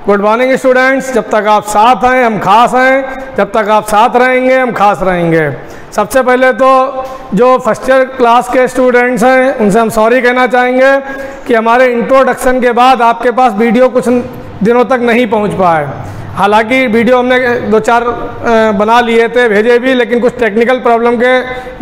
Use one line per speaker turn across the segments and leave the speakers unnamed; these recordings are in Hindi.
Good morning students. जब तक आप साथ हैं हम खास हैं, जब तक आप साथ रहेंगे हम खास रहेंगे। सबसे पहले तो जो फर्स्ट ईयर क्लास के स्टूडेंट्स हैं उनसे हम सॉरी कहना चाहेंगे कि हमारे इंट्रोडक्शन के बाद आपके पास वीडियो कुछ दिनों तक नहीं पहुंच पाए। हालांकि वीडियो हमने 2-4 बना लिए थे, भेजे भी, लेकिन कुछ टेक्निकल प्रॉब्लम के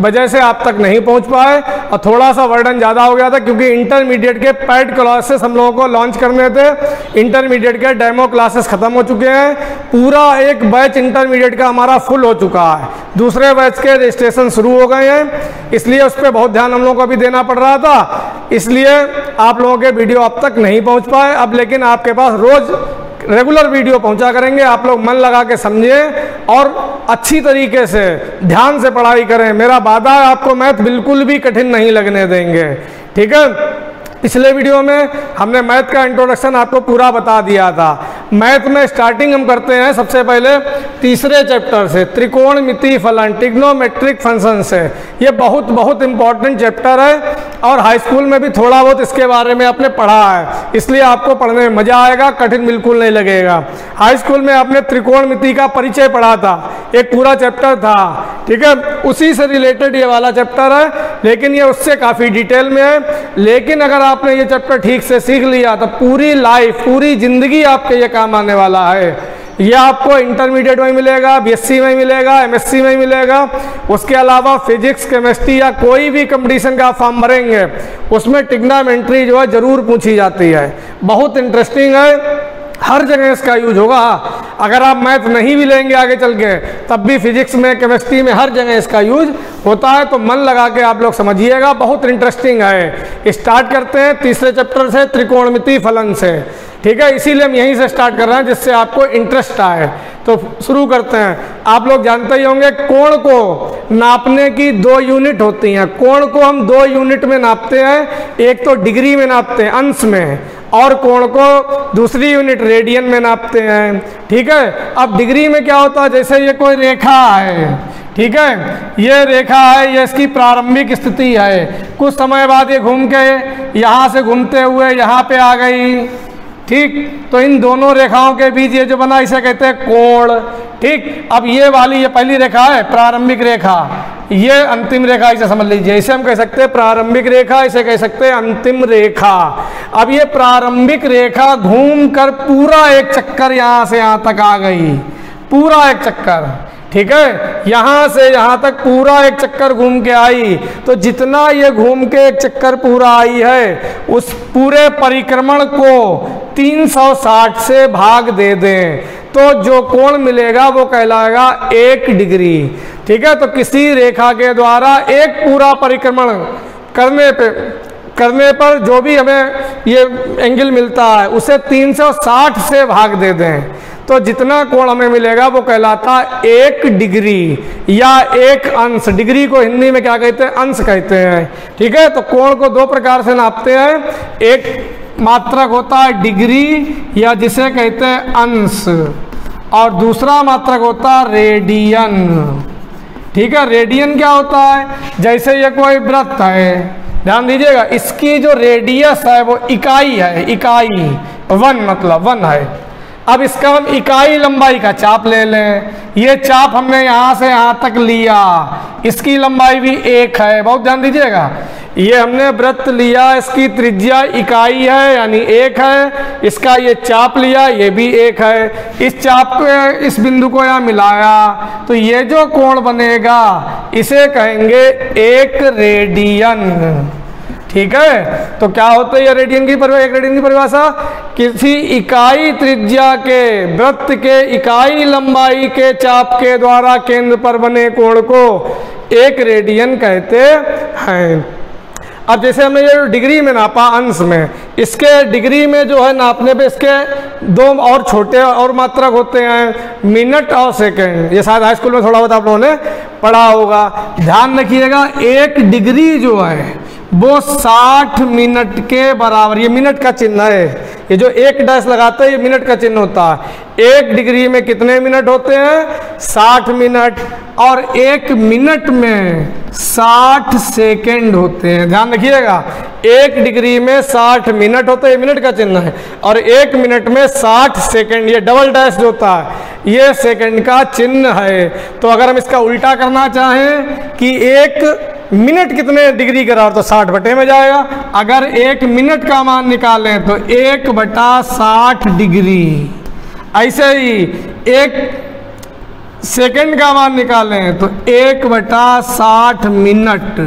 वजह से आप तक नहीं पहुंच पाए और थोड़ा सा वर्डन ज़्यादा हो गया था क्योंकि इंटरमीडिएट के पेड क्लासेस हम लोगों को लॉन्च करने थे। इंटरमीडिएट के डेमो क्लासेस ख़त्म हो चुके हैं, पूरा एक बैच इंटरमीडिएट का हमारा फुल हो चुका है, दूसरे बैच के रजिस्ट्रेशन शुरू हो गए हैं, इसलिए उस पर बहुत ध्यान हम लोगों को भी देना पड़ रहा था, इसलिए आप लोगों के वीडियो अब तक नहीं पहुँच पाए। अब लेकिन आपके पास रोज़ रेगुलर वीडियो पहुंचा करेंगे। आप लोग मन लगा के समझें और अच्छी तरीके से ध्यान से पढ़ाई करें। मेरा वादा है आपको मैथ बिल्कुल भी कठिन नहीं लगने देंगे, ठीक है। पिछले वीडियो में हमने मैथ का इंट्रोडक्शन आपको पूरा बता दिया था। मैथ में स्टार्टिंग हम करते हैं सबसे पहले तीसरे चैप्टर से, त्रिकोणमिति फलन, ट्रिग्नोमेट्रिक फंक्शन से। ये बहुत इंपॉर्टेंट चैप्टर है और हाई स्कूल में भी थोड़ा बहुत इसके बारे में आपने पढ़ा है, इसलिए आपको पढ़ने में मजा आएगा, कठिन बिल्कुल नहीं लगेगा। हाई स्कूल में आपने त्रिकोणमिति का परिचय पढ़ा था, एक पूरा चैप्टर था, ठीक है, उसी से रिलेटेड ये वाला चैप्टर है, लेकिन ये उससे काफ़ी डिटेल में है। लेकिन अगर आपने ये चैप्टर ठीक से सीख लिया तो पूरी लाइफ, पूरी जिंदगी आपके ये काम आने वाला है। ये आपको इंटरमीडिएट में मिलेगा, बीएससी में मिलेगा, एमएससी में मिलेगा। उसके अलावा फिजिक्स, केमिस्ट्री या कोई भी कंपटीशन का फॉर्म भरेंगे उसमें ट्रिग्नोमेट्री जो है जरूर पूछी जाती है। बहुत इंटरेस्टिंग है, हर जगह इसका यूज होगा। अगर आप मैथ नहीं भी लेंगे आगे चल के तब भी फिजिक्स में, केमिस्ट्री में हर जगह इसका यूज होता है, तो मन लगा के आप लोग समझिएगा, बहुत इंटरेस्टिंग है। स्टार्ट करते हैं तीसरे चैप्टर से, त्रिकोणमिति फलन से, ठीक है। इसीलिए हम यहीं से स्टार्ट कर रहे हैं जिससे आपको इंटरेस्ट आए। तो शुरू करते हैं। आप लोग जानते ही होंगे कोण को नापने की 2 यूनिट होती हैं। कोण को हम 2 यूनिट में नापते हैं, एक तो डिग्री में नापते हैं, अंश में, और कोण को दूसरी यूनिट रेडियन में नापते हैं, ठीक है। अब डिग्री में क्या होता है, जैसे ये कोई रेखा है, ठीक है, ये रेखा है, ये इसकी प्रारंभिक स्थिति है, कुछ समय बाद ये घूम के यहाँ से घूमते हुए यहाँ पे आ गई, ठीक। तो इन दोनों रेखाओं के बीच ये जो बना इसे कहते हैं कोण, ठीक। अब ये वाली ये पहली रेखा है प्रारंभिक रेखा, ये अंतिम रेखा, इसे समझ लीजिए। इसे हम कह सकते हैं प्रारंभिक रेखा, इसे कह सकते हैं अंतिम रेखा। अब ये प्रारंभिक रेखा घूम कर पूरा एक चक्कर यहाँ से यहाँ तक आ गई, पूरा एक चक्कर, ठीक है, यहाँ से यहाँ तक पूरा एक चक्कर घूम के आई। तो जितना ये घूम के एक चक्कर पूरा आई है उस पूरे परिक्रमण को 360 से भाग दे दें तो जो कोण मिलेगा वो कहलाएगा 1 डिग्री, ठीक है। तो किसी रेखा के द्वारा एक पूरा परिक्रमण करने पर जो भी हमें ये एंगल मिलता है उसे 360 से भाग दे दें तो जितना कोण हमें मिलेगा वो कहलाता है 1 डिग्री या 1 अंश। डिग्री को हिंदी में क्या कहते हैं, अंश कहते हैं, ठीक है। तो कोण को 2 प्रकार से नापते हैं, एक मात्रक होता है डिग्री या जिसे कहते हैं अंश, और दूसरा मात्रक होता है रेडियन, ठीक है। रेडियन क्या होता है, जैसे ये कोई वृत्त है, ध्यान दीजिएगा, इसकी जो रेडियस है वो इकाई है, इकाई 1 मतलब 1 है। अब इसका हम इकाई लंबाई का चाप ले लें, ये चाप हमने यहाँ से यहाँ तक लिया, इसकी लंबाई भी 1 है, बहुत ध्यान दीजिएगा। ये हमने वृत्त लिया, इसकी त्रिज्या इकाई है यानी 1 है, इसका ये चाप लिया, ये भी 1 है। इस चाप को, इस बिंदु को यहाँ मिलाया तो ये जो कोण बनेगा इसे कहेंगे 1 रेडियन, ठीक है। तो क्या होता है ये रेडियन की परिभाषा, 1 रेडियन की परिभाषा, किसी इकाई त्रिज्या के वृत्त के इकाई लंबाई के चाप के द्वारा केंद्र पर बने कोण को 1 रेडियन कहते हैं। अब जैसे हमने ये डिग्री में नापा अंश में, इसके डिग्री में जो है नापने पे इसके 2 और छोटे और मात्रक होते हैं, मिनट और सेकंड। ये शायद हाई स्कूल में थोड़ा बहुत आप लोगों ने पढ़ा होगा। ध्यान रखिएगा 1 डिग्री जो है वो 60 मिनट के बराबर, ये मिनट का चिन्ह है, ये जो एक डैश लगाते हैं ये मिनट का चिन्ह होता है। 1 डिग्री में कितने मिनट होते हैं? 60 मिनट। और 1 मिनट में 60 सेकेंड होते हैं। ध्यान रखिएगा, 1 डिग्री में 60 मिनट होते हैं, ये मिनट का चिन्ह है। और 1 मिनट में 60 सेकेंड, ये डबल डैश जो होता है ये सेकेंड का चिन्ह है। तो अगर हम इसका उल्टा करना चाहें कि 1 मिनट कितने डिग्री करा तो 60 बटे में जाएगा। अगर 1 मिनट का मान निकालें तो 1/60 डिग्री। ऐसे ही 1 सेकंड का मान निकालें तो 1/60 मिनट।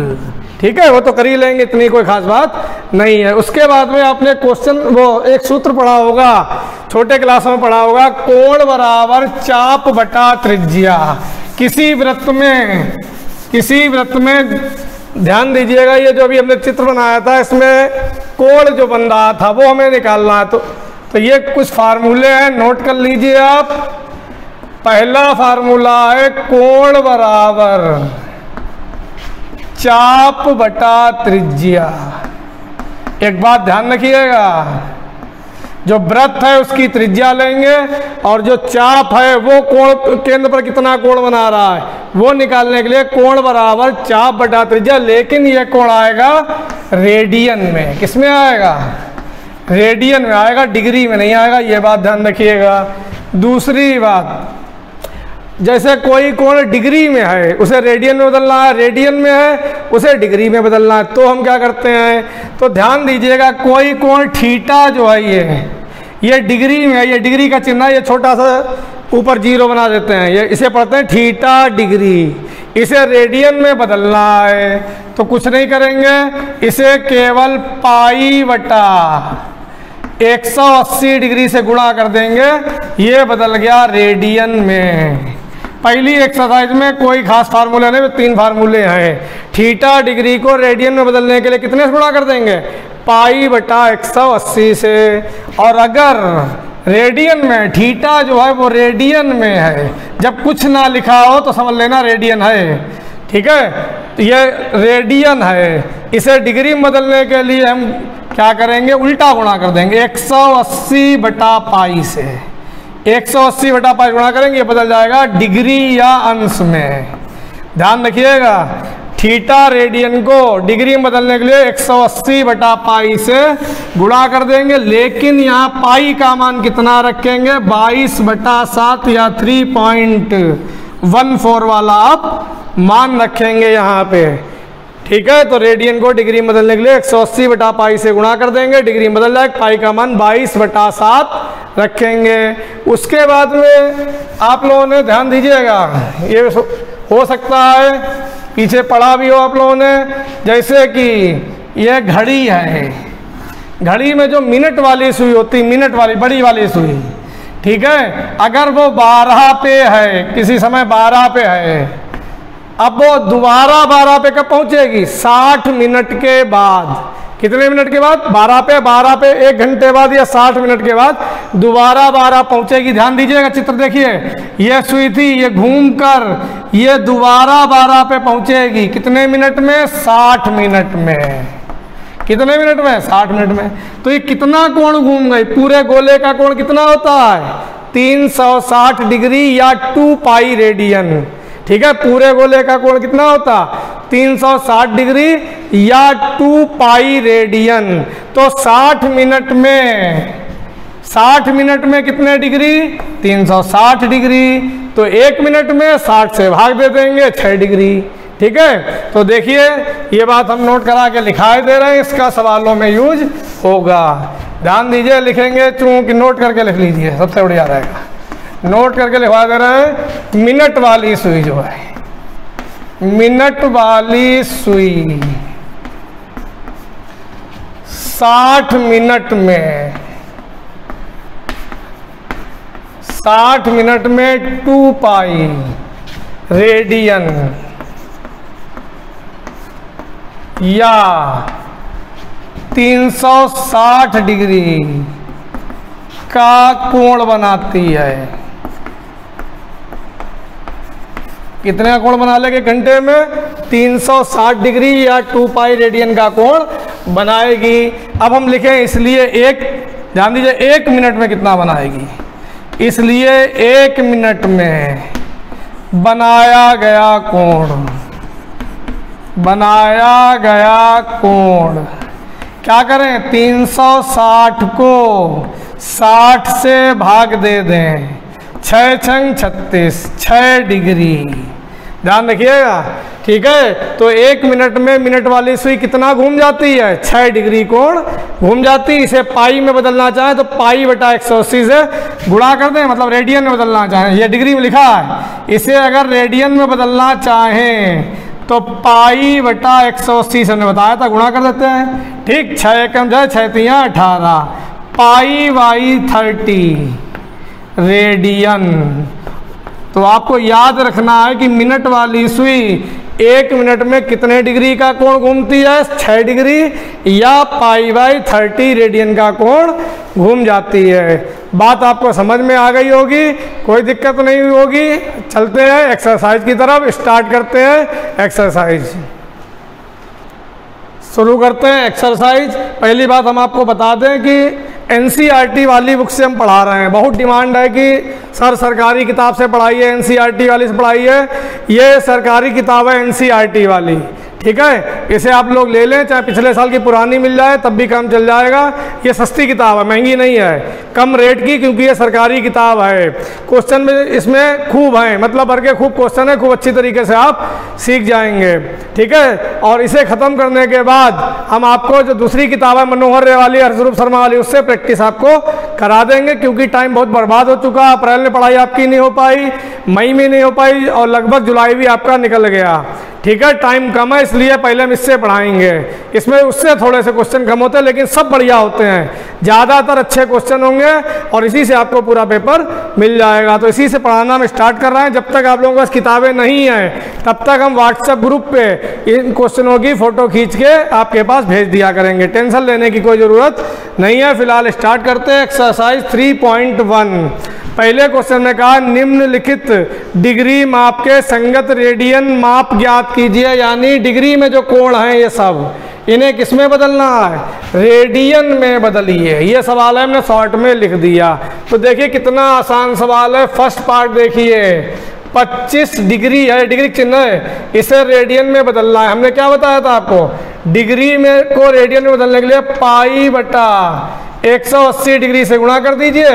ठीक है, वो तो कर ही लेंगे, इतनी कोई खास बात नहीं है। उसके बाद में आपने क्वेश्चन वो एक सूत्र पढ़ा होगा, छोटे क्लास में पढ़ा होगा, कोण बराबर चाप बटा त्रिज्या। किसी वृत्त में ध्यान दीजिएगा, ये जो अभी हमने चित्र बनाया था इसमें कोण जो बन रहा था वो हमें निकालना है। तो ये कुछ फार्मूले हैं, नोट कर लीजिए आप। पहला फार्मूला है कोण बराबर चाप बटा त्रिज्या। एक बात ध्यान रखिएगा, जो वृत्त है उसकी त्रिज्या लेंगे और जो चाप है वो कोण केंद्र पर कितना कोण बना रहा है वो निकालने के लिए कोण बराबर चाप बटा त्रिज्या। लेकिन ये कोण आएगा रेडियन में। किस में आएगा? रेडियन में आएगा, डिग्री में नहीं आएगा, ये बात ध्यान रखिएगा। दूसरी बात, जैसे कोई कोण डिग्री में है उसे रेडियन में बदलना है, रेडियन में है उसे डिग्री में बदलना है, तो हम क्या करते हैं? तो ध्यान दीजिएगा, कोई कोण थीटा जो है ये डिग्री में है, ये डिग्री का चिन्ह है, ये छोटा सा ऊपर 0 बना देते हैं, ये इसे पढ़ते हैं थीटा डिग्री। इसे रेडियन में बदलना है तो कुछ नहीं करेंगे, इसे केवल पाई बटा 180 डिग्री से गुणा कर देंगे, ये बदल गया रेडियन में। पहली एक्सरसाइज में कोई खास फार्मूला नहीं, 3 फार्मूले हैं। थीटा डिग्री को रेडियन में बदलने के लिए कितने से गुणा कर देंगे? पाई बटा 180 से। और अगर रेडियन में, थीटा जो है वो रेडियन में है, जब कुछ ना लिखा हो तो समझ लेना रेडियन है। ठीक है, तो ये रेडियन है, इसे डिग्री में बदलने के लिए हम क्या करेंगे? उल्टा गुणा कर देंगे 180 बटा पाई से। 180 बटा पाई गुणा करेंगे, ये बदल जाएगा डिग्री या अंश में। ध्यान रखिएगा, थीटा रेडियन को डिग्री में बदलने के लिए 180 बटा पाई से गुणा कर देंगे। लेकिन यहाँ पाई का मान कितना रखेंगे? 22/7 या 3.14 वाला आप मान रखेंगे यहाँ पे। ठीक है, तो रेडियन को डिग्री में बदलने के लिए 180 बटा पाई से गुणा कर देंगे, डिग्री में बदल जाएगा, पाई का मान 22/7 रखेंगे। उसके बाद में आप लोगों ने ध्यान दीजिएगा, ये हो सकता है पीछे पढ़ा भी हो आप लोगों ने, जैसे कि ये घड़ी है, घड़ी में जो मिनट वाली सुई होती, मिनट वाली बड़ी वाली सुई, ठीक है, अगर वो 12 पे है, किसी समय 12 पे है, अब वो दोबारा 12 पे कब पहुंचेगी? 60 मिनट के बाद। कितने मिनट के बाद? 12 पे 1 घंटे बाद या 60 मिनट के बाद दोबारा 12 पहुंचेगी। ध्यान दीजिएगा, चित्र देखिए, ये सुई थी, ये घूमकर ये दोबारा 12 पे पहुंचेगी। कितने मिनट में? 60 मिनट में। कितने मिनट में? 60 मिनट में। तो ये कितना कोण घूम गई? पूरे गोले का कोण कितना होता है? 360 डिग्री या 2 पाई रेडियन। ठीक है, पूरे गोले का कोण कितना होता? 360 डिग्री या 2 पाई रेडियन। तो 60 मिनट में कितने डिग्री? 360 डिग्री। तो 1 मिनट में 60 से भाग दे देंगे, 6 डिग्री। ठीक है, तो देखिए ये बात हम नोट करा के लिखाई दे रहे हैं, इसका सवालों में यूज होगा। ध्यान दीजिए, लिखेंगे चूंकि नोट करके लिख लीजिए, सबसे बढ़िया रहेगा। नोट करके लिखवा दे रहे हैं, मिनट वाली सुई जो है, मिनट वाली सुई 60 मिनट में, 60 मिनट में 2 पाई रेडियन या 360 डिग्री का कोण बनाती है। कितने का कोण बना लेंगे घंटे में? 360 डिग्री या 2 पाई रेडियन का कोण बनाएगी। अब हम लिखें इसलिए ध्यान दीजिए 1 मिनट में कितना बनाएगी, इसलिए 1 मिनट में बनाया गया कोण क्या करें, 360 को 60 से भाग दे दें, 6 छंग 36, 6 डिग्री। ध्यान रखिएगा, ठीक है। तो 1 मिनट में मिनट वाली सुई कितना घूम जाती है, 6 डिग्री कोण घूम जाती है। इसे पाई में बदलना चाहें तो पाई बटा 180 से गुणा कर दें, मतलब रेडियन में बदलना चाहें, ये डिग्री में लिखा है। इसे अगर रेडियन में बदलना चाहें तो पाई बटा 180 से हमने बताया था, गुणा कर देते हैं, ठीक। 6 कम जाए 6 तियाँ 18, पाई बाई 30 रेडियन। तो आपको याद रखना है कि मिनट वाली सुई 1 मिनट में कितने डिग्री का कोण घूमती है, 6 डिग्री, या पाई बाई 30 रेडियन का कोण घूम जाती है। बात आपको समझ में आ गई होगी, कोई दिक्कत नहीं होगी। चलते हैं एक्सरसाइज की तरफ, स्टार्ट करते हैं एक्सरसाइज, शुरू करते हैं एक्सरसाइज। पहली बात हम आपको बता दें कि एनसीईआरटी वाली बुक से हम पढ़ा रहे हैं। बहुत डिमांड है कि सर सरकारी किताब से पढ़ाइए, एनसीईआरटी वाली से पढ़ाइए। ये सरकारी किताब है एनसीईआरटी वाली, ठीक है। इसे आप लोग ले लें, चाहे पिछले साल की पुरानी मिल जाए तब भी काम चल जाएगा। ये सस्ती किताब है, महंगी नहीं है, कम रेट की, क्योंकि ये सरकारी किताब है। क्वेश्चन में इसमें खूब हैं, मतलब भर के खूब क्वेश्चन है, खूब अच्छी तरीके से आप सीख जाएंगे, ठीक है। और इसे ख़त्म करने के बाद हम आपको जो दूसरी किताब है मनोहर रे वाली, हर्षरूप शर्मा वाली, उससे प्रैक्टिस आपको करा देंगे, क्योंकि टाइम बहुत बर्बाद हो चुका। अप्रैल में पढ़ाई आपकी नहीं हो पाई, मई में नहीं हो पाई, और लगभग जुलाई भी आपका निकल गया, ठीक है। टाइम कम है, इसलिए पहले हम इससे पढ़ाएंगे। इसमें उससे थोड़े से क्वेश्चन कम होते हैं, लेकिन सब बढ़िया होते हैं, ज़्यादातर अच्छे क्वेश्चन होंगे, और इसी से आपको पूरा पेपर मिल जाएगा। तो इसी से पढ़ाना हम स्टार्ट कर रहे हैं। जब तक आप लोगों के पास किताबें नहीं हैं तब तक हम व्हाट्सएप ग्रुप पे इन क्वेश्चनों की फ़ोटो खींच के आपके पास भेज दिया करेंगे, टेंशन लेने की कोई ज़रूरत नहीं है। फिलहाल स्टार्ट करते हैं एक्सरसाइज 3.1। पहले क्वेश्चन में कहा निम्नलिखित डिग्री माप के संगत रेडियन माप ज्ञात कीजिए, यानी डिग्री में जो कोण हैं ये सब, इन्हें किस में बदलना है, रेडियन में बदलिए। ये सवाल है, हमने शॉर्ट में लिख दिया। तो देखिए कितना आसान सवाल है। फर्स्ट पार्ट देखिए, 25 डिग्री है, डिग्री चिन्ह है, इसे रेडियन में बदलना है। हमने क्या बताया था आपको, डिग्री में को रेडियन में बदलने के लिए पाई बटा 180 डिग्री से गुणा कर दीजिए,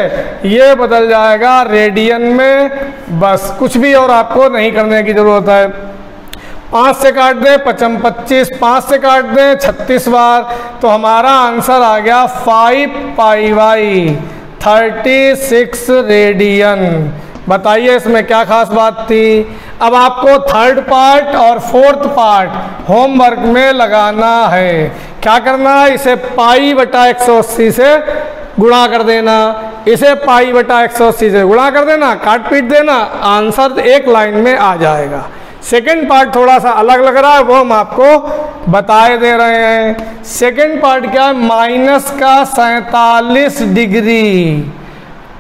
ये बदल जाएगा रेडियन में। बस कुछ भी और आपको नहीं करने की जरूरत है। 5 से काट दें 55 25, 5 से काट दें 36 बार, तो हमारा आंसर आ गया 5 पाई बाई 36 रेडियन। बताइए इसमें क्या खास बात थी। अब आपको थर्ड पार्ट और फोर्थ पार्ट होमवर्क में लगाना है। क्या करना है, इसे पाई बटा 180 से गुणा कर देना, इसे पाई बटा 180 से गुणा कर देना, काट पीट देना, आंसर एक लाइन में आ जाएगा। सेकेंड पार्ट थोड़ा सा अलग लग रहा है, वो हम आपको बताए दे रहे हैं। सेकेंड पार्ट क्या है, माइनस का 47 डिग्री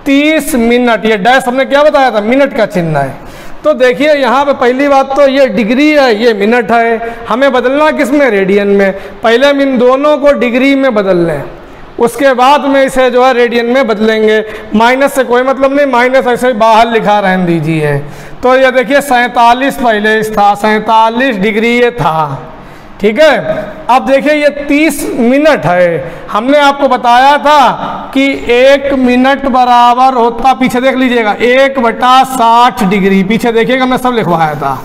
30 मिनट। ये डैश हमने क्या बताया था, मिनट का चिन्ह है। तो देखिए यहाँ पे पहली बात तो ये डिग्री है, ये मिनट है, हमें बदलना किस में, रेडियन में। पहले हम इन दोनों को डिग्री में बदल लें, उसके बाद में इसे जो है रेडियन में बदलेंगे। माइनस से कोई मतलब नहीं, माइनस ऐसे ही बाहर लिखा रहने दीजिए। तो ये देखिए 47 पहले था, 47 डिग्री ये था, ठीक है। अब देखिए ये 30 मिनट है। हमने आपको बताया था कि 1 मिनट बराबर होता, पीछे देख लीजिएगा, 1/60 डिग्री, पीछे देखिएगा हमने सब लिखवाया था,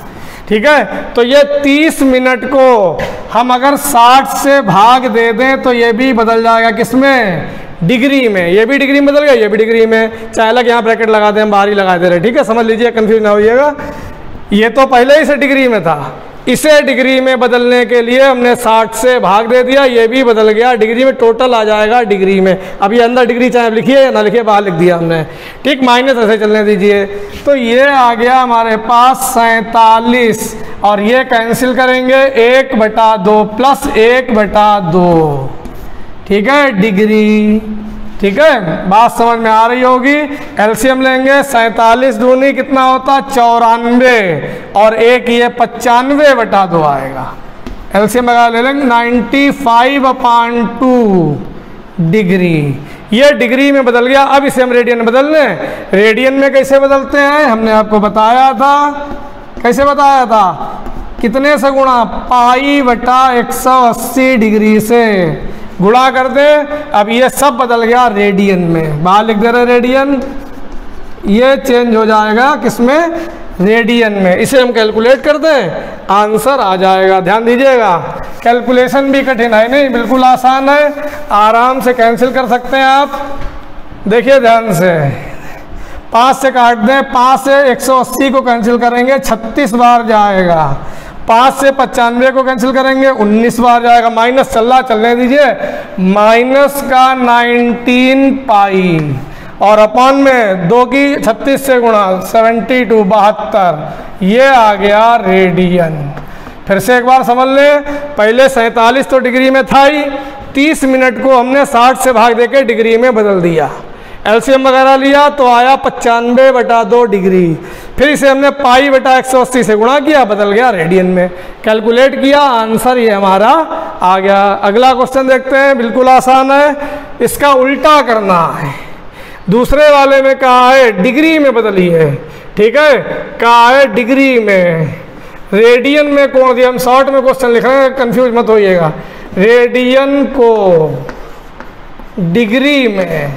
ठीक है। तो ये 30 मिनट को हम अगर 60 से भाग दे दें तो ये भी बदल जाएगा किसमें, डिग्री में। ये भी डिग्री में बदल गया, ये भी डिग्री में। चाहे अलग यहाँ ब्रैकेट लगा दें, हम बाहर ही लगा दे रहे, ठीक है, समझ लीजिए, कंफ्यूज ना होइएगा। ये तो पहले ही से डिग्री में था, इसे डिग्री में बदलने के लिए हमने 60 से भाग दे दिया, ये भी बदल गया डिग्री में, टोटल आ जाएगा डिग्री में। अभी अंदर डिग्री चाहे लिखिए या ना लिखिए, बाहर लिख दिया हमने, ठीक, माइनस ऐसे चलने दीजिए। तो ये आ गया हमारे पास 47, और ये कैंसिल करेंगे 1/2 प्लस 1/2, ठीक है, डिग्री ठीक है, बात समझ में आ रही होगी। एलसीएम लेंगे, 47 दूनी कितना होता 94 और एक ये 95/2 आएगा। एलसीएम लगा ले लेंगे 95/2 डिग्री। ये डिग्री में बदल गया। अब इसे हम रेडियन में बदल लें। रेडियन में कैसे बदलते हैं हमने आपको बताया था। कैसे बताया था? कितने से गुणा? π/180 डिग्री से गुणा कर दे। अब ये सब बदल गया रेडियन में। बाहर लिख दे रहे रेडियन, ये चेंज हो जाएगा किसमें? रेडियन में। इसे हम कैलकुलेट कर दें, आंसर आ जाएगा। ध्यान दीजिएगा, कैलकुलेशन भी कठिन है नहीं, बिल्कुल आसान है, आराम से कैंसिल कर सकते हैं आप। देखिए ध्यान से, 5 से काट दें, 5 से 180 को कैंसिल करेंगे 36 बार जाएगा। 5 से 95 को कैंसिल करेंगे 19 बार जाएगा। माइनस चल रहा, चलने दीजिए। माइनस का 19 पाई और अपॉन में 2 की 36 से गुणा 72 72, ये आ गया रेडियन। फिर से एक बार समझ ले, पहले 47 तो डिग्री में था ही, 30 मिनट को हमने 60 से भाग देके डिग्री में बदल दिया। एलसीएम वगैरह लिया तो आया 95/2 डिग्री। फिर इसे हमने π/180 से गुणा किया, बदल गया रेडियन में। कैलकुलेट किया, आंसर ये हमारा आ गया। अगला क्वेश्चन देखते हैं, बिल्कुल आसान है, इसका उल्टा करना है। दूसरे वाले में कहा है डिग्री में बदलिए, ठीक है, कहा है डिग्री में। रेडियन में कोण दिया, हम शॉर्ट में क्वेश्चन लिख रहे हैं, कंफ्यूज मत होइएगा। रेडियन को डिग्री में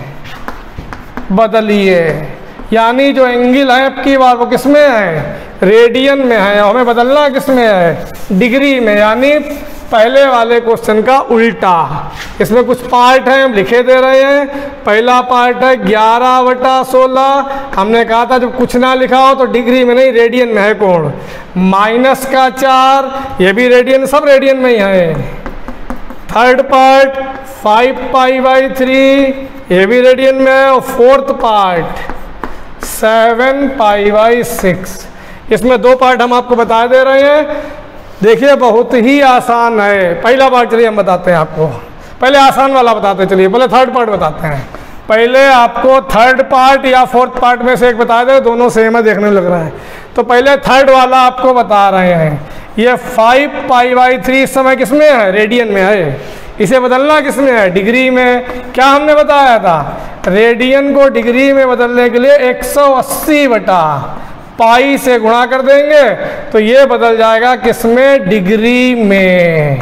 बदलिए, यानी जो एंगल है आपकी बार वो किस में है? रेडियन में है। हमें बदलना किस में है? डिग्री में, यानी पहले वाले क्वेश्चन का उल्टा। इसमें कुछ पार्ट हैं, हम लिखे दे रहे हैं। पहला पार्ट है 11/16। हमने कहा था जब कुछ ना लिखा हो तो डिग्री में नहीं, रेडियन में है कोण। माइनस का 4, ये भी रेडियन, सब रेडियन में ही है। थर्ड पार्ट 5π/3, ये भी रेडियन में है। और फोर्थ पार्ट 7π/6। इसमें 2 पार्ट हम आपको बता दे रहे हैं। देखिए बहुत ही आसान है। पहला पार्ट चलिए हम बताते हैं आपको, पहले आसान वाला बताते, चलिए पहले थर्ड पार्ट बताते हैं। पहले आपको थर्ड पार्ट या फोर्थ पार्ट में से एक बता दे, दोनों सेम है, देखने लग रहा है। तो पहले थर्ड वाला आपको बता रहे हैं। ये 5π/3 इस समय किस में है? रेडियन में है। इसे बदलना किस में है? डिग्री में। क्या हमने बताया था? रेडियन को डिग्री में बदलने के लिए 180/π से गुणा कर देंगे तो ये बदल जाएगा किसमें? डिग्री में।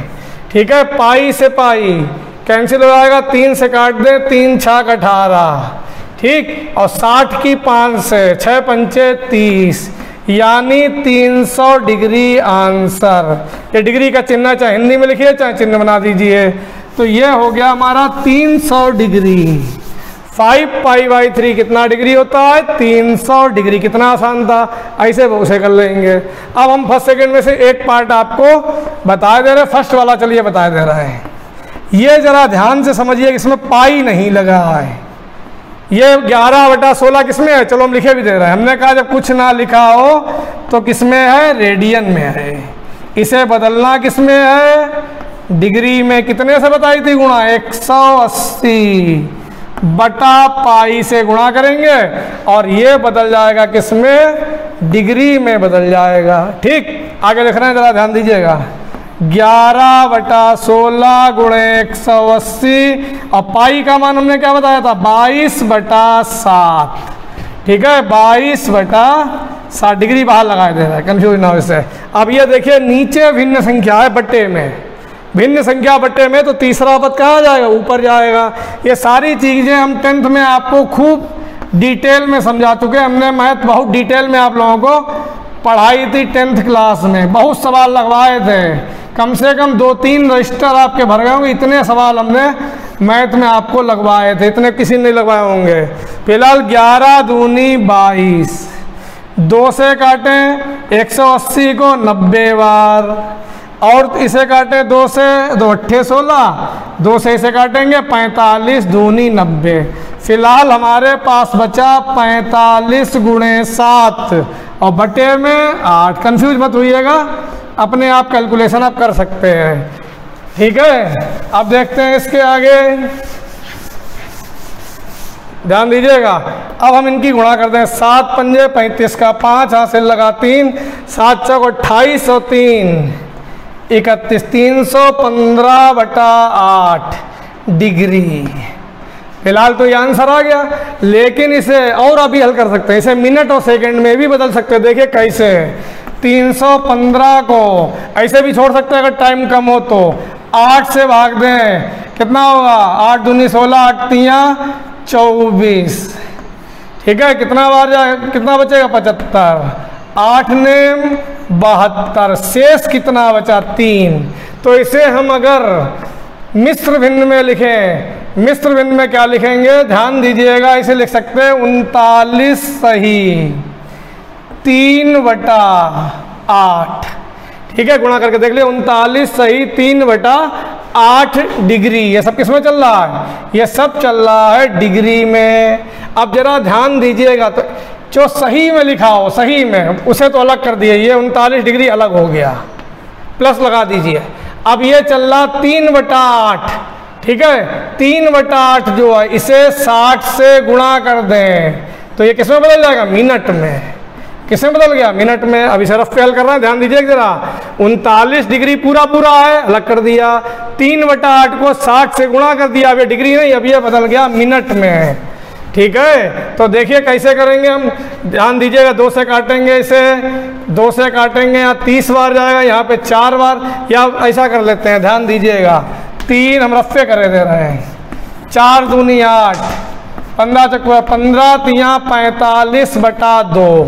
ठीक है, पाई से पाई कैंसिल हो जाएगा, 3 से काट दे, 3 छक 18, ठीक, और 60 की 5 से 6 पंचे 30, यानी 300 डिग्री आंसर। ये डिग्री का चिन्ह चाहे हिंदी में लिखिए चाहे चिन्ह बना दीजिए। तो ये हो गया हमारा 300 डिग्री। 5π/3 कितना डिग्री होता है? 300 डिग्री। कितना आसान था, ऐसे उसे कर लेंगे। अब हम फर्स्ट सेकंड में से एक पार्ट आपको बता दे रहे, फर्स्ट वाला चलिए बता दे रहे हैं। ये जरा ध्यान से समझिए, इसमें पाई नहीं लगा है। ये 11/16 किसमें है? चलो हम लिखे भी दे रहे हैं। हमने कहा जब कुछ ना लिखा हो तो किसमें है? रेडियन में है। इसे बदलना किसमें है? डिग्री में। कितने से बताई थी गुणा? 180/π से गुणा करेंगे और ये बदल जाएगा किसमें? डिग्री में बदल जाएगा। ठीक, आगे लिख रहे हैं, जरा ध्यान दीजिएगा। 11/16 गुणे 180 और पाई का मान हमने क्या बताया था? 22/7। ठीक है, 22/7 डिग्री बाहर लगा दे रहा है, कंफ्यूज ना हो इससे। अब ये देखिए नीचे भिन्न संख्या है बट्टे में, भिन्न संख्या बट्टे में, तो तीसरा पद कहाँ जाएगा? ऊपर जाएगा। ये सारी चीज़ें हम 10th में आपको खूब डिटेल में समझा चुके हैं। हमने मैथ बहुत डिटेल में आप लोगों को पढ़ाई थी 10th क्लास में, बहुत सवाल लगवाए थे, कम से कम 2-3 रजिस्टर आपके भर गए होंगे। इतने सवाल हमने मैथ में आपको लगवाए थे, इतने किसी ने लगवाए होंगे। फिलहाल 11 दूनी 22, 2 से काटें 180 को 90 बार, और इसे काटे 2 से, 2 8 16, 2 से इसे काटेंगे 45 दूनी 90। फिलहाल हमारे पास बचा 45 गुणे 7 और बटे में 8। कंफ्यूज मत होइएगा, अपने आप कैलकुलेशन आप कर सकते हैं। ठीक है, अब देखते हैं इसके आगे। ध्यान दीजिएगा। अब हम इनकी गुणा करते हैं। 7 पंजे 35 का 5 हासिल लगा 3, 7 चौक 28 और 3 31, 315/8 डिग्री। फिलहाल तो ये आंसर आ गया, लेकिन इसे और अभी हल कर सकते हैं, इसे मिनट और सेकंड में भी बदल सकते हैं। देखिए कैसे, 315 को ऐसे भी छोड़ सकते हैं अगर टाइम कम हो तो। 8 से भाग दें, कितना होगा? 8 दूनी 16, 8 तियां 24। ठीक है, कितना बार जाए, कितना बचेगा? 75। 8 ने 72, शेष कितना बचा? 3। तो इसे हम अगर मिश्र भिन्न में लिखें, मिश्र भिन्न में क्या लिखेंगे? ध्यान दीजिएगा, इसे लिख सकते हैं 39 सही 3/8। ठीक है, गुणा करके देख लिया, 39 सही 3/8 डिग्री। ये सब किस में चल रहा है? ये सब चल रहा है डिग्री में। अब जरा ध्यान दीजिएगा, तो जो सही में लिखा हो, सही में, उसे तो अलग कर दिए, ये 39 डिग्री अलग हो गया, प्लस लगा दीजिए। अब ये चल रहा 3/8। ठीक है, 3/8 जो है इसे 60 से गुणा कर दें तो ये किस में बदल जाएगा? मिनट में। किस में बदल गया? मिनट में। अब इसे रफ फेल कर रहा है, ध्यान दीजिए जरा। 39 डिग्री पूरा पूरा है, अलग कर दिया। 3/8 को 60 से गुणा कर दिया, अब ये डिग्री नहीं, अब ये बदल गया मिनट में। ठीक है, तो देखिए कैसे करेंगे हम, ध्यान दीजिएगा। 2 से काटेंगे, इसे 2 से काटेंगे, यहाँ 30 बार जाएगा, यहाँ पे 4 बार, या ऐसा कर लेते हैं, ध्यान दीजिएगा। 3 हम रफे करे दे रहे हैं, 4 दूनी 8, 15 चक्कर 15 तियां 45/2।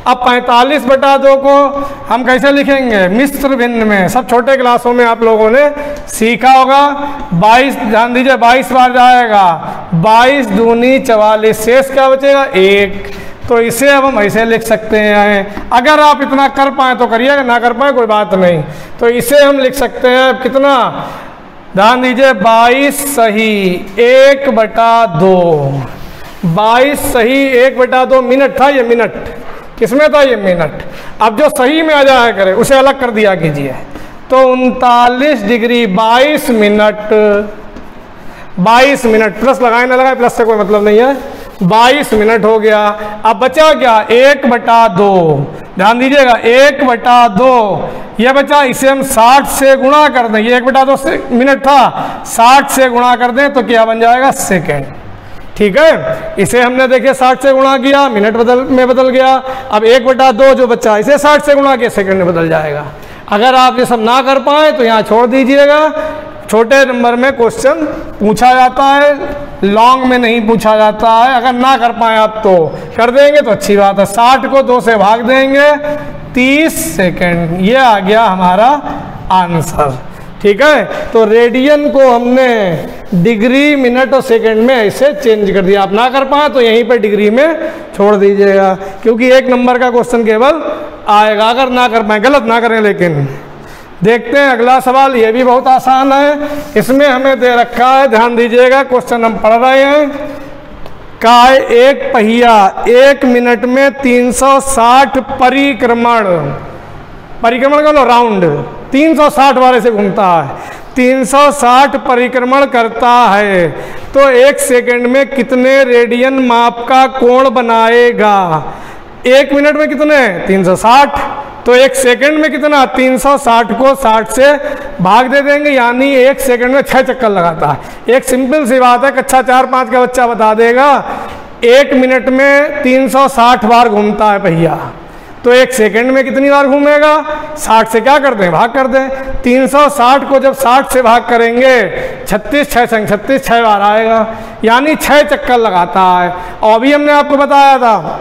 अब 45/2 को हम कैसे लिखेंगे? मिश्र भिन्न में। सब छोटे क्लासों में आप लोगों ने सीखा होगा। 22, ध्यान दीजिए, 22 बार जाएगा, 22 दूनी 44, शेष क्या बचेगा? 1। तो इसे अब हम ऐसे लिख सकते हैं। अगर आप इतना कर पाए तो करिएगा, ना कर पाए कोई बात नहीं। तो इसे हम लिख सकते हैं कितना? ध्यान दीजिए, 22 सही 1/2। 22 सही 1/2 मिनट था, ये मिनट किसमें था? ये मिनट। अब जो सही में आ जाया करे उसे अलग कर दिया कीजिए। तो 39 डिग्री 22 मिनट, 22 मिनट, प्लस लगाए ना लगाए, प्लस से कोई मतलब नहीं है, 22 मिनट हो गया। अब बचा क्या? 1/2। ध्यान दीजिएगा, 1/2 ये बचा, इसे हम 60 से गुणा कर दें। ये 1/2 मिनट था, 60 से गुणा कर दें तो क्या बन जाएगा? सेकेंड। ठीक है, इसे हमने देखिए 60 से गुणा किया, मिनट में बदल गया। अब 1/2 जो बच्चा, इसे 60 से गुणा किया, सेकंड में बदल जाएगा। अगर आप ये सब ना कर पाए तो यहाँ छोड़ दीजिएगा। छोटे नंबर में क्वेश्चन पूछा जाता है, लॉन्ग में नहीं पूछा जाता है। अगर ना कर पाए आप तो कर देंगे तो अच्छी बात है। 60 को 2 से भाग देंगे, 30 सेकेंड। ये आ गया हमारा आंसर। ठीक है, तो रेडियन को हमने डिग्री, मिनट और सेकंड में ऐसे चेंज कर दिया। आप ना कर पाए तो यहीं पे डिग्री में छोड़ दीजिएगा, क्योंकि 1 नंबर का क्वेश्चन केवल आएगा अगर ना कर पाए। गलत ना करें। लेकिन देखते हैं अगला सवाल, ये भी बहुत आसान है। इसमें हमें दे रखा है, ध्यान दीजिएगा, क्वेश्चन हम पढ़ रहे हैं। काय एक पहिया 1 मिनट में 360 परिक्रमण का लो राउंड 360 बार से घूमता है, 360 परिक्रमण करता है, तो 1 सेकंड में कितने रेडियन माप का कोण बनाएगा? 1 मिनट में कितने? 360। तो 1 सेकंड में कितना? 360 को 60 से भाग दे देंगे, यानी 1 सेकंड में 6 चक्कर लगाता है। एक सिंपल सी बात है, कक्षा 4-5 का बच्चा बता देगा। 1 मिनट में 360 बार घूमता है पहिया, तो 1 सेकंड में कितनी बार घूमेगा? 60 से क्या कर दें? भाग कर दें। 360 को जब 60 से भाग करेंगे, 36 6 संग 36 6 बार आएगा, यानी 6 चक्कर लगाता है। और अभी हमने आपको बताया था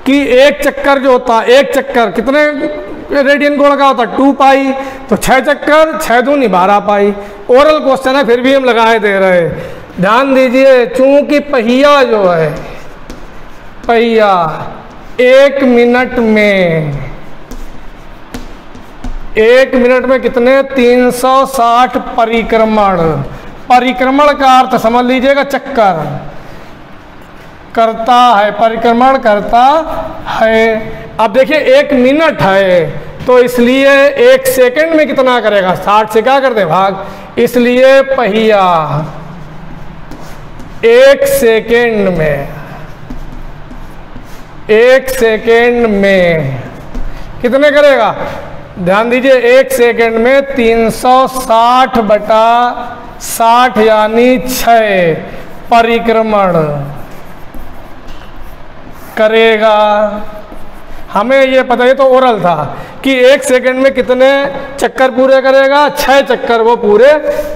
कि 1 चक्कर जो होता है, 1 चक्कर कितने रेडियन कोण का होता है? 2 पाई। तो 6 चक्कर 6 दूनी 12 पाई। ओरल क्वेश्चन है, फिर भी हम लगाए दे रहे हैं। ध्यान दीजिए, चूंकि पहिया जो है, पहिया 1 मिनट में कितने? 360 परिक्रमण। परिक्रमण का अर्थ समझ लीजिएगा, चक्कर करता है, परिक्रमण करता है। अब देखिए 1 मिनट है, तो इसलिए 1 सेकंड में कितना करेगा? 60 से क्या कर दे? भाग। इसलिए पहिया 1 सेकेंड में, 1 सेकेंड में कितने करेगा? ध्यान दीजिए, 1 सेकेंड में 360/60 यानी 6 परिक्रमण करेगा। हमें ये पता है, तो ओरल था कि 1 सेकेंड में कितने चक्कर पूरे करेगा? 6 चक्कर वो पूरे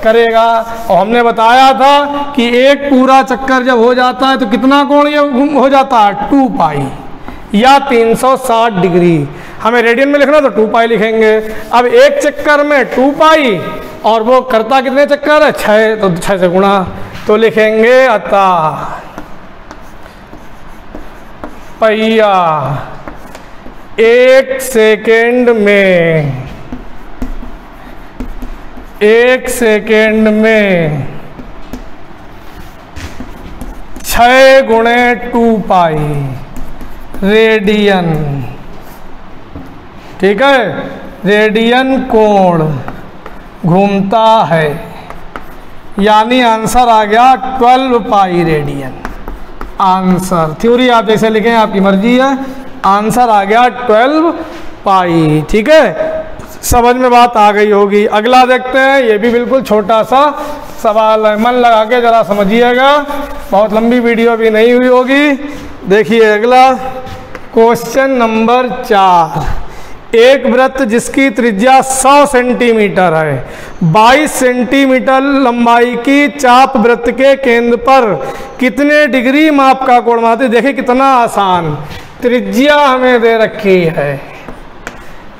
करेगा। और हमने बताया था कि एक पूरा चक्कर जब हो जाता है तो कितना कोण ये हो जाता है? 2 पाई या 360 डिग्री। हमें रेडियन में लिखना तो 2 पाई लिखेंगे। अब एक चक्कर में 2 पाई और वो करता कितने चक्कर है? 6, तो 6 से गुणा तो लिखेंगे अतः पहिया 1 सेकेंड में, 1 सेकेंड में 6 गुणे 2 पाई रेडियन, ठीक है, रेडियन कोण घूमता है। यानी आंसर आ गया 12 पाई रेडियन। आंसर थ्योरी आप जैसे लिखें आपकी मर्जी है, आंसर आ गया 12 पाई। ठीक है, समझ में बात आ गई होगी। अगला देखते हैं, ये भी बिल्कुल छोटा सा सवाल है, मन लगा के जरा समझिएगा, बहुत लंबी वीडियो भी नहीं हुई होगी। देखिए अगला क्वेश्चन नंबर 4। एक वृत्त जिसकी त्रिज्या 100 सेंटीमीटर है, 22 सेंटीमीटर लंबाई की चाप वृत्त के केंद्र पर कितने डिग्री माप का कोण बनाती है? देखिए कितना आसान, त्रिज्या हमें दे रखी है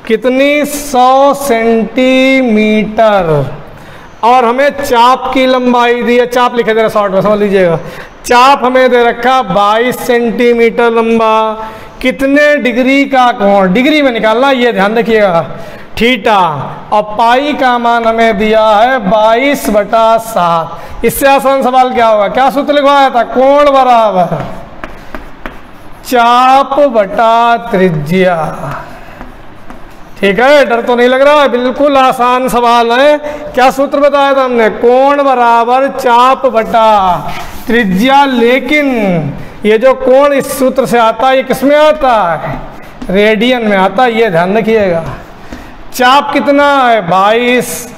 कितनी? 100 सेंटीमीटर, और हमें चाप की लंबाई दी है, चाप लिखे दे रहा शॉर्ट में समझ लीजिएगा। चाप हमें दे रखा 22 सेंटीमीटर लंबा, कितने डिग्री का कोण? डिग्री में निकालना, ये ध्यान रखिएगा, थीटा, और पाई का मान हमें दिया है 22/7। इससे आसान सवाल क्या होगा? क्या सूत्र लिखवाया था? कोण बराबर चाप बटा त्रिज्या। ठीक है, डर तो नहीं लग रहा है, बिल्कुल आसान सवाल है। क्या सूत्र बताया था हमने? कोण बराबर चाप बटा त्रिज्या। लेकिन ये जो कोण इस सूत्र से आता है, ये किस में आता है? रेडियन में आता है, ये ध्यान रखिएगा। चाप कितना है? 22,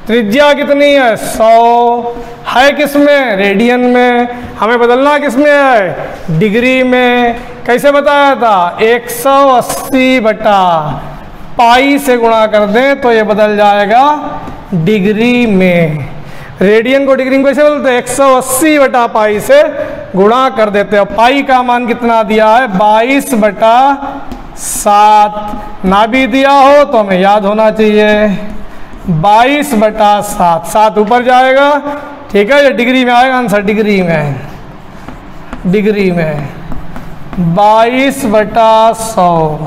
त्रिज्या कितनी है? 100 है, किस में? रेडियन में। हमें बदलना किस में है? डिग्री में। कैसे बताया था? 180 बटा पाई से गुणा कर दें तो ये बदल जाएगा डिग्री में। रेडियन को डिग्री में कैसे बदलते हैं? 180 बटा पाई से गुणा कर देते हैं। पाई का मान कितना दिया है? 22/7। ना भी दिया हो तो हमें याद होना चाहिए, 22/7। 7 ऊपर जाएगा, ठीक है, ये डिग्री में आएगा आंसर। डिग्री में 22/100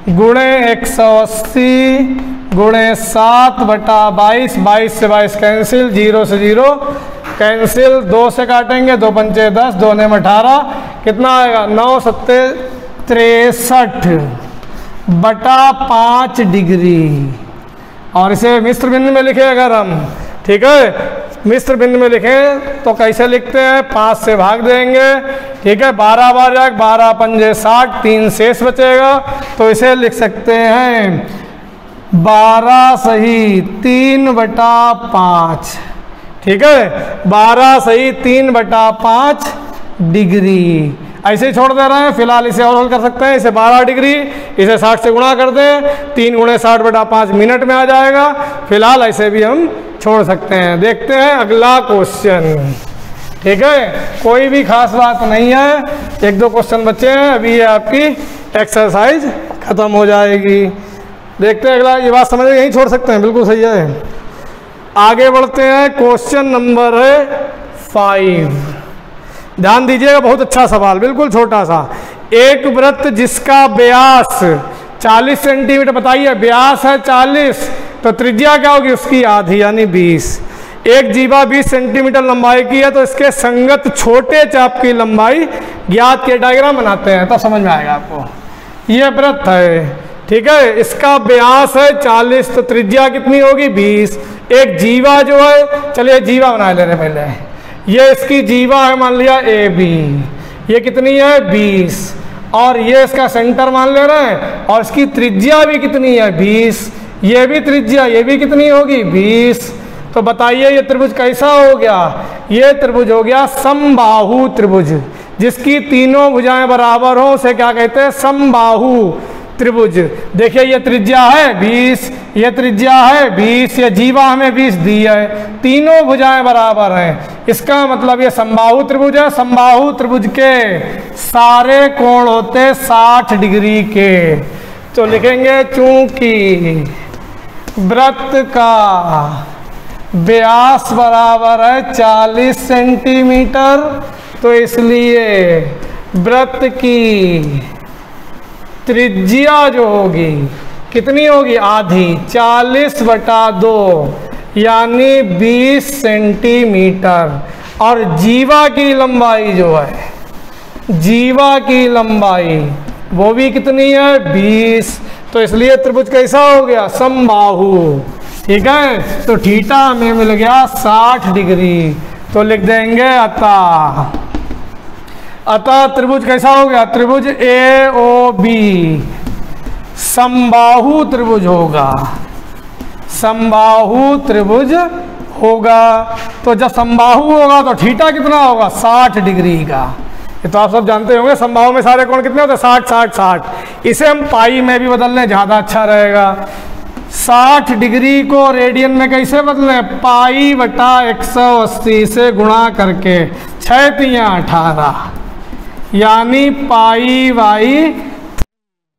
गुणे 180 गुणे 7/22। 22 से 22 कैंसिल, 0 से 0 कैंसिल, 2 से काटेंगे, 2 पंचे 10, 2 ने 18, कितना आएगा? 9 सत्ते 63/5 डिग्री। और इसे मिश्र बिंदु में लिखे अगर हम, ठीक है, मिश्र बिंदु में लिखें तो कैसे लिखते हैं? 5 से भाग देंगे, ठीक है, 12 बार जाएगा, 12 पंजे 60, 3 शेष बचेगा, तो इसे लिख सकते हैं 12 सही 3/5। ठीक है, 12 सही 3/5 डिग्री। ऐसे ही छोड़ दे रहे हैं, फिलहाल इसे और हल कर सकते हैं। इसे 12 डिग्री, इसे 60 से गुणा कर दें, 3 गुणे 60/5 मिनट में आ जाएगा। फिलहाल ऐसे भी हम छोड़ सकते हैं। देखते हैं अगला क्वेश्चन। ठीक है, कोई भी खास बात नहीं है, 1-2 क्वेश्चन बचे हैं, अभी ये आपकी एक्सरसाइज खत्म हो जाएगी। देखते हैं अगला। ये बात समझ यहीं छोड़ सकते हैं, बिल्कुल सही है। आगे बढ़ते हैं, क्वेश्चन नंबर है 5। ध्यान दीजिएगा, बहुत अच्छा सवाल, बिल्कुल छोटा सा। एक वृत्त जिसका व्यास 40 सेंटीमीटर, बताइए व्यास है 40, तो त्रिज्या क्या होगी उसकी? आधी, यानी 20। एक जीवा 20 सेंटीमीटर लंबाई की है, तो इसके संगत छोटे चाप की लंबाई ज्ञात के डायग्राम बनाते हैं, तो समझ में आएगा आपको। ये वृत्त है, ठीक है, इसका व्यास है 40, तो त्रिज्या कितनी होगी? 20। एक जीवा जो है, चलिए जीवा बना ले रहे पहले, ये इसकी जीवा है मान लिया ए बी, ये कितनी है 20, और ये इसका सेंटर मान ले रहे हैं, और इसकी त्रिज्या भी कितनी है 20, ये भी त्रिज्या, ये भी कितनी होगी 20। तो बताइए ये त्रिभुज कैसा हो गया? ये त्रिभुज हो गया समबाहु त्रिभुज, जिसकी तीनों भुजाएं बराबर हो उसे क्या कहते हैं? समबाहु त्रिभुज। देखिए ये त्रिज्या है 20, ये त्रिज्या है 20, ये जीवा हमें 20 दी है, तीनों भुजाएं बराबर हैं, इसका मतलब ये समबाहु त्रिभुज है। समबाहु त्रिभुज के सारे कोण होते 60 डिग्री के। तो लिखेंगे चूंकि वृत्त का व्यास बराबर है 40 सेंटीमीटर, तो इसलिए वृत्त की त्रिज्या जो होगी कितनी होगी? आधी, 40/2 यानी 20 सेंटीमीटर। और जीवा की लंबाई जो है, जीवा की लंबाई वो भी कितनी है 20। तो इसलिए त्रिभुज कैसा हो गया? समबाहु। ठीक है, तो थीटा हमें मिल गया 60 डिग्री। तो लिख देंगे अतः त्रिभुज कैसा हो गया? त्रिभुज ए ओ बी समबाहु त्रिभुज होगा, समबाहु त्रिभुज होगा। तो जब समबाहु होगा तो थीटा कितना होगा? 60 डिग्री का। ये तो आप सब जानते होंगे, समबाहु में सारे कोण कितने होते हैं? 60 60 60। इसे हम पाई में भी बदल लें, ज़्यादा अच्छा रहेगा। 60 डिग्री को रेडियन में कैसे बदलें? पाई बटा 180 से गुणा करके 6 तियां 18, यानी पाई बाई।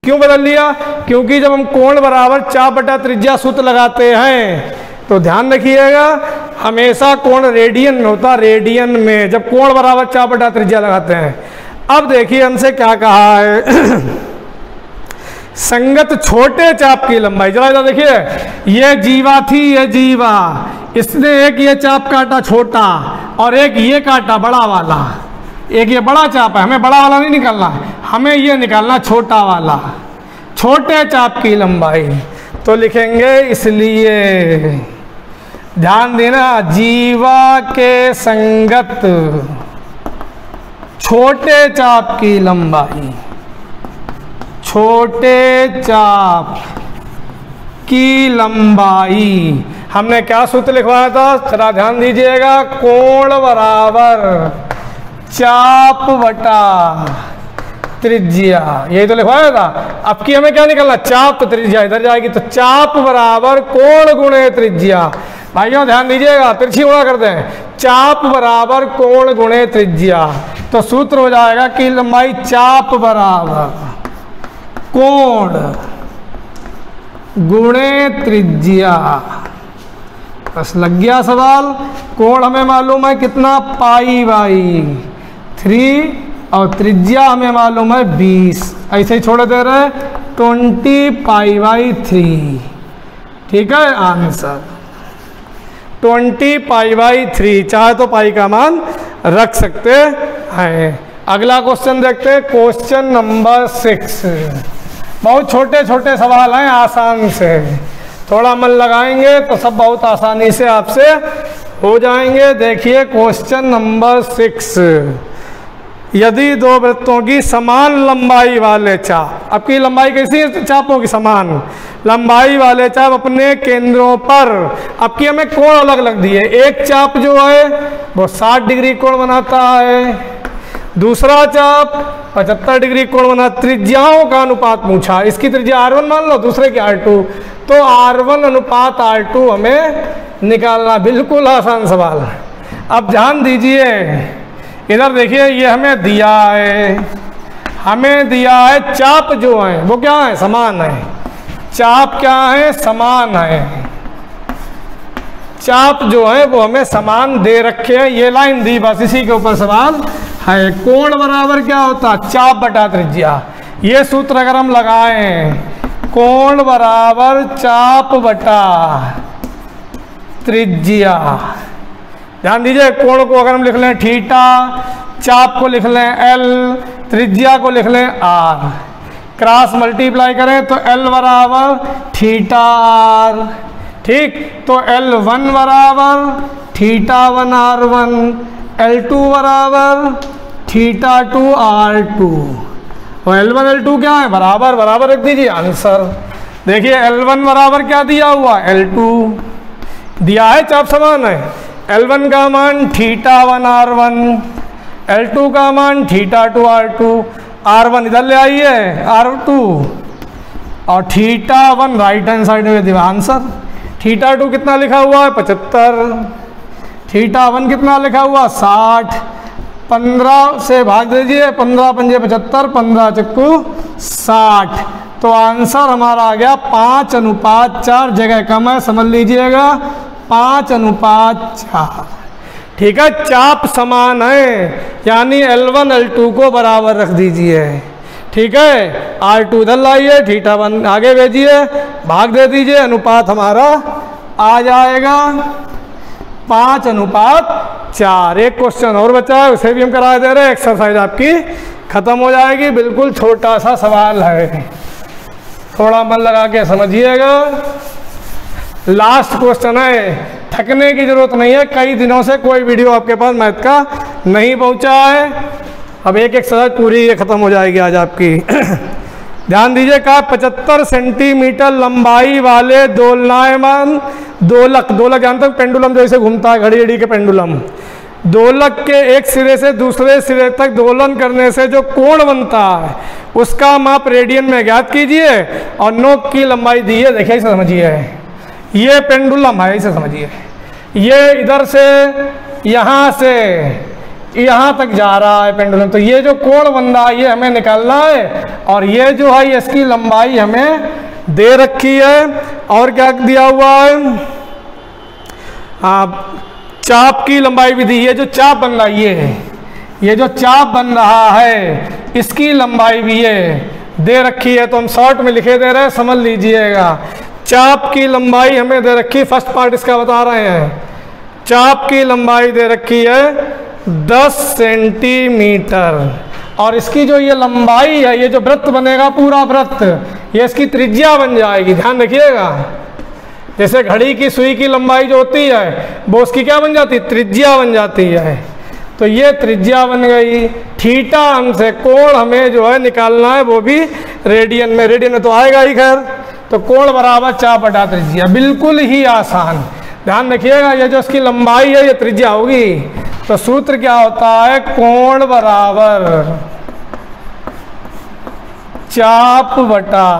क्यों बदल लिया? क्योंकि जब हम कोण बराबर चाप बटा त्रिज्या सूत्र लगाते हैं तो ध्यान रखिएगा हमेशा कोण रेडियन में होता, रेडियन में जब कोण बराबर चाप बटा त्रिज्या लगाते हैं। अब देखिए हमसे क्या कहा है संगत छोटे चाप की लंबाई। जरा इधर देखिए, ये जीवा थी, ये जीवा, इसने एक ये चाप काटा छोटा और एक ये काटा बड़ा वाला। एक ये बड़ा चाप है, हमें बड़ा वाला नहीं निकालना है, हमें ये निकालना छोटा वाला, छोटे चाप की लंबाई। तो लिखेंगे इसलिए ध्यान देना, जीवा के संगत छोटे चाप की लंबाई, छोटे चाप की लंबाई। हमने क्या सूत्र लिखवाया था? जरा ध्यान दीजिएगा, कोण बराबर चाप बटा त्रिज्या, यही तो लिखवाया था। अब की हमें क्या निकलना? चाप, तो त्रिज्या इधर जाएगी, तो चाप बराबर कोण गुणे त्रिज्या। भाइयों ध्यान दीजिएगा, तिरछी गुणा करते हैं, चाप बराबर कोण गुणे त्रिज्या। तो सूत्र हो जाएगा कि लंबाई चाप बराबर कोण गुणे त्रिज्या। बस लग गया सवाल। कोण हमें मालूम है कितना? पाई बाई 3, और त्रिज्या हमें मालूम है 20। ऐसे ही छोड़ दे रहे 20 पाई बाई 3। ठीक है, आंसर 20 पाई बाई 3। चाहे तो पाई का मान रख सकते हैं। अगला क्वेश्चन देखते हैं, क्वेश्चन नंबर 6। बहुत छोटे छोटे सवाल हैं, आसान से, थोड़ा मन लगाएंगे तो सब बहुत आसानी से आपसे हो जाएंगे। देखिए क्वेश्चन नंबर 6, यदि दो वृत्तों की समान लंबाई वाले चाप, आपकी लंबाई कैसी है चापों की? समान लंबाई वाले चाप अपने केंद्रों पर, आपकी हमें कोण अलग अलग दिए। एक चाप जो है वो 60 डिग्री कोण बनाता है, दूसरा चाप 75 डिग्री कोण बना। त्रिज्याओं का अनुपात पूछा, इसकी त्रिज्या R1 मान लो, दूसरे की R2, तो R1 अनुपात R2 हमें निकालना। बिल्कुल आसान सवाल। अब ध्यान दीजिए, इधर देखिए, ये हमें दिया है, हमें दिया है चाप जो है वो क्या है? समान है। चाप क्या है? समान है। चाप जो है वो हमें समान दे रखे हैं, ये लाइन दी, बस इसी के ऊपर सवाल है। कोण बराबर क्या होता? चाप बटा त्रिज्या। ये सूत्र अगर हम लगाएं, कोण बराबर चाप बटा त्रिज्या। ध्यान दीजिए, कोण को अगर हम लिख लें थीटा, चाप को लिख लें एल, त्रिज्या को लिख लें आर, क्रॉस मल्टीप्लाई करें तो एल बराबर थीटा आर। ठीक, तो L1 बराबर थीटा 1 R1, L2 बराबर थीटा टू R2 और L1 L2 क्या है, बराबर बराबर रख दीजिए आंसर। देखिए L1 बराबर क्या दिया हुआ, L2 दिया है, चाप समान है। L1 का मान θ1 R1, L2 का मान θ2 R2, R1 इधर ले आइए R2 और θ1 राइट हैंड साइड में दिया आंसर। θ2 कितना लिखा हुआ है 75, θ1 कितना लिखा हुआ 60, 15 से भाग दीजिए, 15 पंजे 75, 15 चक्कू 60, तो आंसर हमारा आ गया 5:4। जगह कम है समझ लीजिएगा, 5:4। ठीक है, चाप समान है यानी L1 L2 को बराबर रख दीजिए। ठीक है, R2 इधर लाइए, θ1 आगे भेजिए, भाग दे दीजिए, अनुपात हमारा आ जाएगा 5:4। एक क्वेश्चन और बचा है, उसे भी हम करा दे रहे हैं, एक्सरसाइज आपकी खत्म हो जाएगी। बिल्कुल छोटा सा सवाल है, थोड़ा मन लगा के समझिएगा। लास्ट क्वेश्चन है, थकने की जरूरत नहीं है, कई दिनों से कोई वीडियो आपके पास मैथ का नहीं पहुंचा है। अब एक एक्सरसाइज पूरी ये खत्म हो जाएगी आज आपकी। ध्यान दीजिए, कहा 75 सेंटीमीटर लंबाई वाले दोलनायमान दोलक, दोलक जानते हो पेंडुलम जैसे घूमता है, घड़ी घड़ी के पेंडुलम, दोलक के एक सिरे से दूसरे सिरे तक दोलन करने से जो कोण बनता है उसका माप रेडियन में ज्ञात कीजिए और नोक की लंबाई दी है। देखिए इसे समझिए, ये पेंडुलम है, इसे समझिए, ये इधर से यहाँ से यहाँ तक जा रहा है पेंडुलम, तो ये जो कोण बन रहा है ये हमें निकालना है और ये जो है इसकी लंबाई हमें दे रखी है। और क्या दिया हुआ है, चाप की लंबाई भी दी है, जो चाप बन रहा है ये जो चाप बन रहा है इसकी लंबाई भी ये दे रखी है। तो हम शॉर्ट में लिखे दे रहे हैं, समझ लीजिएगा। चाप की लंबाई हमें दे रखी, फर्स्ट पार्ट इसका बता रहे हैं, चाप की लंबाई दे रखी है 10 सेंटीमीटर और इसकी जो ये लंबाई है, ये जो वृत्त बनेगा पूरा वृत्त, ये इसकी त्रिज्या बन जाएगी। ध्यान रखिएगा, जैसे घड़ी की सुई की लंबाई जो होती है वो उसकी क्या बन जाती है, त्रिज्या बन जाती है। तो ये त्रिज्या बन गई। थीटा हमसे कोण हमें जो है निकालना है, वो भी रेडियन में, रेडियन में तो आएगा ही खैर। तो कोण बराबर चाप बटा त्रिज्या, बिल्कुल ही आसान। ध्यान रखिएगा, ये जो इसकी लंबाई है ये त्रिज्या होगी, तो सूत्र क्या होता है, कोण बराबर चाप बटा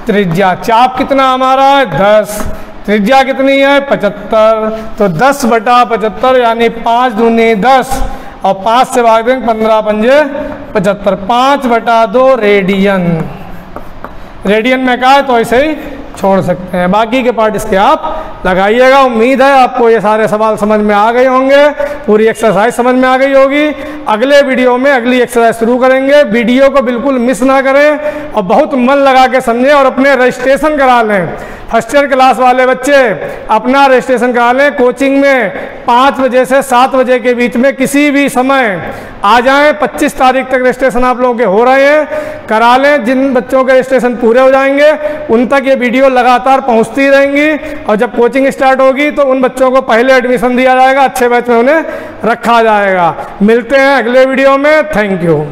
त्रिज्या। चाप कितना हमारा है 10, त्रिज्या कितनी है 75, तो 10 बटा 75 यानी 5 दूनी 10 और 5 से भाग देंगे 15 पंजे 75, 5/2 रेडियन। रेडियन में कहा है तो ऐसे ही छोड़ सकते हैं, बाकी के पार्ट इसके आप लगाइएगा। उम्मीद है आपको ये सारे सवाल समझ में आ गए होंगे, पूरी एक्सरसाइज समझ में आ गई होगी। अगले वीडियो में अगली एक्सरसाइज शुरू करेंगे, वीडियो को बिल्कुल मिस ना करें और बहुत मन लगा के समझें और अपने रजिस्ट्रेशन करा लें। फर्स्ट ईयर क्लास वाले बच्चे अपना रजिस्ट्रेशन करा लें। कोचिंग में 5 बजे से 7 बजे के बीच में किसी भी समय आ जाएं। 25 तारीख तक रजिस्ट्रेशन आप लोगों के हो रहे हैं, करा लें। जिन बच्चों के रजिस्ट्रेशन पूरे हो जाएंगे उन तक ये वीडियो लगातार पहुंचती रहेंगी और जब कोचिंग स्टार्ट होगी तो उन बच्चों को पहले एडमिशन दिया जाएगा, अच्छे बैच में उन्हें रखा जाएगा। मिलते हैं अगले वीडियो में, थैंक यू।